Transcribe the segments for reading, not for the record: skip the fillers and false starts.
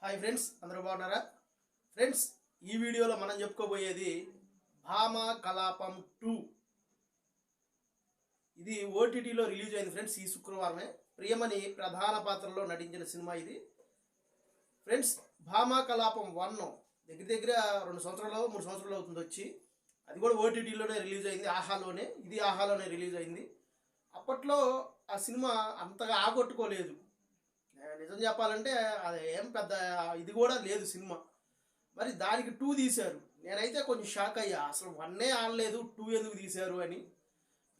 Hi friends, అందరూ బాగున్నారా? Friends, ఈ వీడియోలో మనం చెప్పుకోబోయేది భామా కలాపం 2. ఇది ఓటీటీలో రిలీజ్ అయింది ఫ్రెండ్స్. ఈ శుక్రవారమే ప్రియమణి ప్రధాన పాత్రలో నటించిన సినిమా ఇది ఫ్రెండ్స్. భామా కలాపం 1 దగ్గర దగ్గర 2 సంవత్సరాలు 3 సంవత్సరాలు అవుతుంది వచ్చి. అది కూడా ఓటీటీలోనే రిలీజ్ అయింది, ఆహాలోనే. ఇది ఆహాలోనే రిలీజ్ అయింది. అప్పట్లో ఆ సినిమా అంతగా ఆకట్టుకోలేదు. నిజం చెప్పాలంటే అది ఏం పెద్ద ఇది కూడా లేదు సినిమా. మరి దానికి 2 తీశారు. నేనైతే కొంచెం షాక్ అయ్యా, అసలు 1 ఆడలేదు 2 ఎందుకు తీశారు అని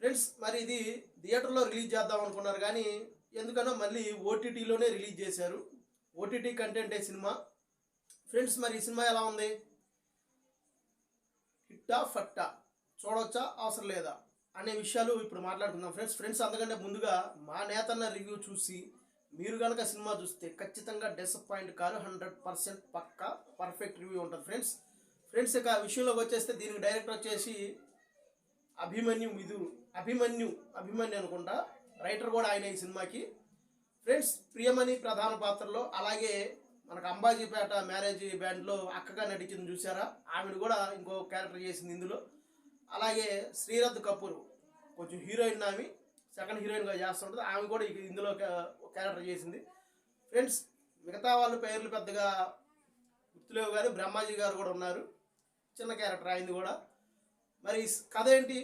ఫ్రెండ్స్. మరి ఇది థియేటర్లో రిలీజ్ చేద్దాం అనుకున్నారు, కానీ ఎందుకనో మళ్ళీ ఓటీటీలోనే రిలీజ్ చేశారు. ఓటీటీ కంటెంటే సినిమా ఫ్రెండ్స్. మరి ఈ సినిమా ఎలా ఉంది? హిట్టా ఫట్టా, చూడవచ్చా అవసరం లేదా అనే విషయాలు ఇప్పుడు మాట్లాడుకుందాం ఫ్రెండ్స్. అందుకంటే ముందుగా మా నేతన్న రివ్యూ చూసి మీరు కనుక సినిమా చూస్తే ఖచ్చితంగా డిసప్పాయింట్ కాదు, 100% పక్కా పర్ఫెక్ట్ రివ్యూ ఉంటుంది ఫ్రెండ్స్. ఇక విషయంలోకి వచ్చేస్తే దీనికి డైరెక్టర్ వచ్చేసి అభిమన్యు అనుకుంటా. రైటర్ కూడా ఆయన ఈ సినిమాకి ఫ్రెండ్స్. ప్రియమణి ప్రధాన పాత్రలో, అలాగే మనకు అంబాజీపేట మ్యారేజ్ బ్యాండ్లో అక్కగా నటించింది చూసారా, ఆమెను కూడా ఇంకో క్యారెక్టర్ చేసింది ఇందులో. అలాగే శ్రీరథ్ కపూర్ కొంచెం హీరోయిన్, ఆమె సెకండ్ హీరోయిన్గా చేస్తుంటుంది, ఆమె కూడా ఇందులో క్యారెక్టర్ చేసింది ఫ్రెండ్స్. మిగతా వాళ్ళ పేర్లు పెద్దగా గుర్తులేవు, కానీ బ్రహ్మాజీ గారు కూడా ఉన్నారు, చిన్న క్యారెక్టర్ అయింది కూడా. మరి కథ ఏంటి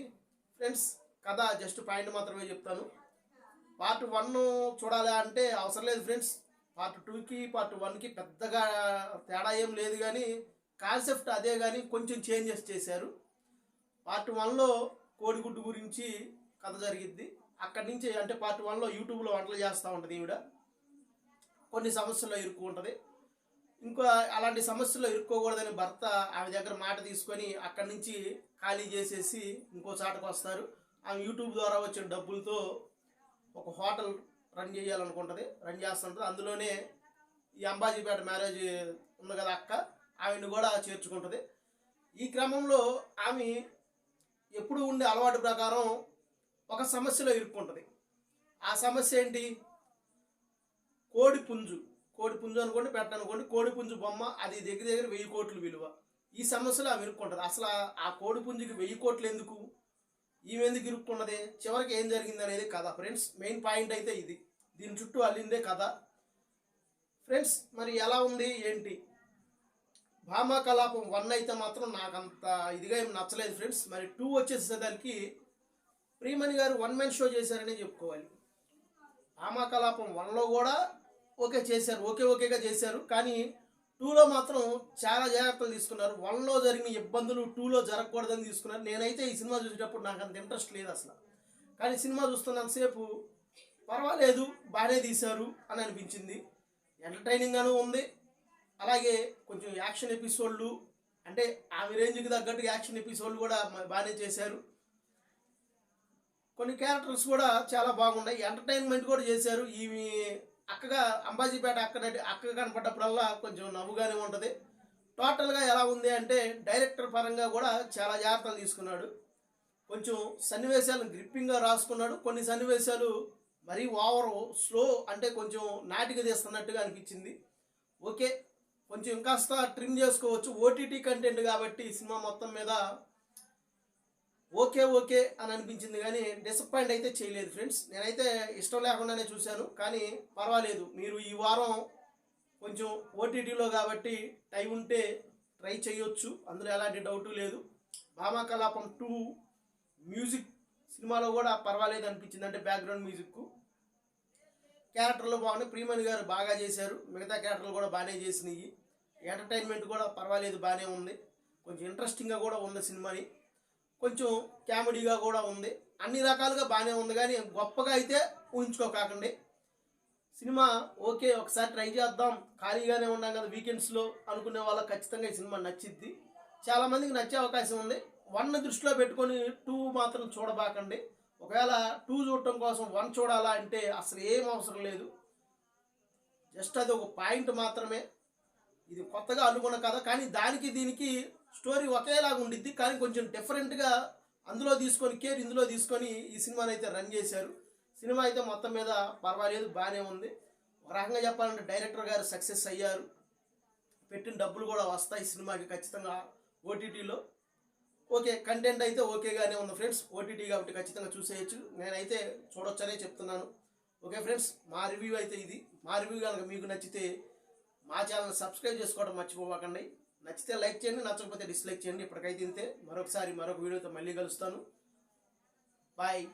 ఫ్రెండ్స్? కథ జస్ట్ పాయింట్ మాత్రమే చెప్తాను. పార్ట్ 1 చూడాలి అంటే అవసరం లేదు ఫ్రెండ్స్. పార్ట్ 2కి పార్ట్ 1కి పెద్దగా తేడా ఏం లేదు, కానీ కాన్సెప్ట్ అదే, కానీ కొంచెం చేంజెస్ చేశారు. పార్ట్ 1లో కోడిగుడ్డు గురించి కథ జరిగిద్ది. అక్కడి నుంచి అంటే పార్ట్ 1లో యూట్యూబ్లో వంటలు చేస్తూ ఉంటుంది ఈవిడ, కొన్ని సమస్యల్లో ఇరుక్కుంటుంది. ఇంకా అలాంటి సమస్యల్లో ఇరుక్కోకూడదని భర్త ఆమె దగ్గర మాట తీసుకొని అక్కడి నుంచి ఖాళీ చేసేసి ఇంకో చాటకు వస్తారు. ఆమె యూట్యూబ్ ద్వారా వచ్చిన డబ్బులతో ఒక హోటల్ రన్ చేస్తుంటుంది. అందులోనే ఈ అంబాజీపేట మ్యారేజ్ ఉంది కదా అక్క, ఆమెను కూడా చేర్చుకుంటుంది. ఈ క్రమంలో ఆమె ఎప్పుడు ఉండే అలవాటు ప్రకారం ఒక సమస్యలో ఇరుక్కుంటుంది. ఆ సమస్య ఏంటి? కోడిపుంజు అనుకోండి, పెట్టనుకోండి, కోడిపుంజు బొమ్మ, అది దగ్గర దగ్గర 1000 కోట్లు విలువ. ఈ సమస్యలో ఆమె ఇరుక్కుంటుంది. అసలు ఆ కోడిపుంజుకి 1000 కోట్లు ఎందుకు, ఈమె ఎందుకు ఇరుక్కున్నది, చివరికి ఏం జరిగింది అనేది కథ ఫ్రెండ్స్. మెయిన్ పాయింట్ అయితే ఇది, దీని చుట్టూ అల్లిందే కథ ఫ్రెండ్స్. మరి ఎలా ఉంది ఏంటి? భామా కలాపం 1 అయితే మాత్రం నాకు అంత ఇదిగా ఏం నచ్చలేదు ఫ్రెండ్స్. మరి 2 వచ్చేసేదానికి ప్రియమణి గారు 1 మ్యాన్ షో చేశారనే చెప్పుకోవాలి. భామా కలాపం 1లో కూడా ఓకేగా చేశారు, కానీ 2లో మాత్రం చాలా జాగ్రత్తలు తీసుకున్నారు. 1లో జరిగిన ఇబ్బందులు 2లో జరగకూడదని తీసుకున్నారు. నేనైతే ఈ సినిమా చూసేటప్పుడు నాకు అంత ఇంట్రెస్ట్ లేదు అసలు, కానీ సినిమా చూస్తున్నంతసేపు పర్వాలేదు, బాగానే తీశారు అని అనిపించింది. ఎంటర్టైనింగ్గాను ఉంది. అలాగే కొంచెం యాక్షన్ ఎపిసోడ్లు, అంటే ఆమె రేంజ్కి తగ్గట్టు యాక్షన్ ఎపిసోడ్లు కూడా బాగానే చేశారు. కొన్ని క్యారెక్టర్స్ కూడా చాలా బాగున్నాయి, ఎంటర్టైన్మెంట్ కూడా చేశారు. ఈమె అక్కగా అంబాజీపేట అక్క కనపడ్డప్పుడల్లా కొంచెం నవ్వుగానే ఉంటుంది. టోటల్గా ఎలా ఉంది అంటే డైరెక్టర్ పరంగా కూడా చాలా జాగ్రత్తలు తీసుకున్నాడు. కొంచెం సన్నివేశాలను గ్రిప్పింగ్గా రాసుకున్నాడు. కొన్ని సన్నివేశాలు మరీ స్లో, అంటే కొంచెం నాటిక తీస్తున్నట్టుగా అనిపించింది. ఓకే, కొంచెం ఇంకాస్త ట్రిమ్ చేసుకోవచ్చు. ఓటీటీ కంటెంట్ కాబట్టి సినిమా మొత్తం మీద ఓకే అని అనిపించింది, కానీ డిసప్పాయింట్ అయితే చేయలేదు ఫ్రెండ్స్. నేనైతే ఇష్టం లేకుండానే చూశాను, కానీ పర్వాలేదు. మీరు ఈ వారం కొంచెం ఓటీటీలో కాబట్టి టైం ఉంటే ట్రై చేయొచ్చు, అందులో ఎలాంటి డౌటు లేదు. భామా కలాపం 2 మ్యూజిక్ సినిమాలో కూడా పర్వాలేదు అనిపించింది, అంటే బ్యాక్గ్రౌండ్ మ్యూజిక్. క్యారెక్టర్లు బాగున్నాయి, ప్రియమణి గారు బాగా చేశారు, మిగతా క్యారెక్టర్లు కూడా బాగానే చేసినాయి. ఎంటర్టైన్మెంట్ కూడా పర్వాలేదు, బాగానే ఉంది. కొంచెం ఇంట్రెస్టింగ్గా కూడా ఉంది సినిమాని, కొంచెం కామెడీగా కూడా ఉంది, అన్ని రకాలుగా బాగానే ఉంది. కానీ గొప్పగా అయితే ఊహించుకోకండి. సినిమా ఓకే, ఒకసారి ట్రై చేద్దాం, ఖాళీగానే ఉన్నాం కదా వీకెండ్స్లో అనుకునే వాళ్ళకి ఖచ్చితంగా ఈ సినిమా నచ్చిద్ది. చాలామందికి నచ్చే అవకాశం ఉంది. 1 దృష్టిలో పెట్టుకొని 2 మాత్రం చూడబాకండి. ఒకవేళ 2 చూడటం కోసం 1 చూడాలా అంటే అసలు ఏం అవసరం లేదు, జస్ట్ అది ఒక పాయింట్ మాత్రమే. ఇది కొత్తగా అనుకున్న కథ, కానీ దానికి దీనికి స్టోరీ ఒకేలాగా ఉండిద్ది, కానీ కొంచెం డిఫరెంట్గా అందులో తీసుకొని ఇందులో తీసుకొని ఈ సినిమాని అయితే రన్ చేశారు. సినిమా అయితే మొత్తం మీద పర్వాలేదు, బాగానే ఉంది. ఒక రకంగా చెప్పాలంటే డైరెక్టర్ గారు సక్సెస్ అయ్యారు. పెట్టిన డబ్బులు కూడా వస్తాయి సినిమాకి ఖచ్చితంగా ఓటీటీలో. ఓకే, కంటెంట్ అయితే ఓకేగానే ఉంది ఫ్రెండ్స్. ఓటీటీ కాబట్టి ఖచ్చితంగా చూసేయచ్చు. నేనైతే చూడొచ్చనే చెప్తున్నాను. ఓకే ఫ్రెండ్స్, మా రివ్యూ అయితే ఇది. మా రివ్యూ కనుక మీకు నచ్చితే మా ఛానల్ సబ్స్క్రైబ్ చేసుకోవడం మర్చిపోకండి. నచ్చితే లైక్ చేయండి, నచ్చకపోతే డిస్లైక్ చేయండి. ఇప్పటికైతే ఇంతే. మరొక వీడియోతో మళ్ళీ కలుస్తాను. బాయ్.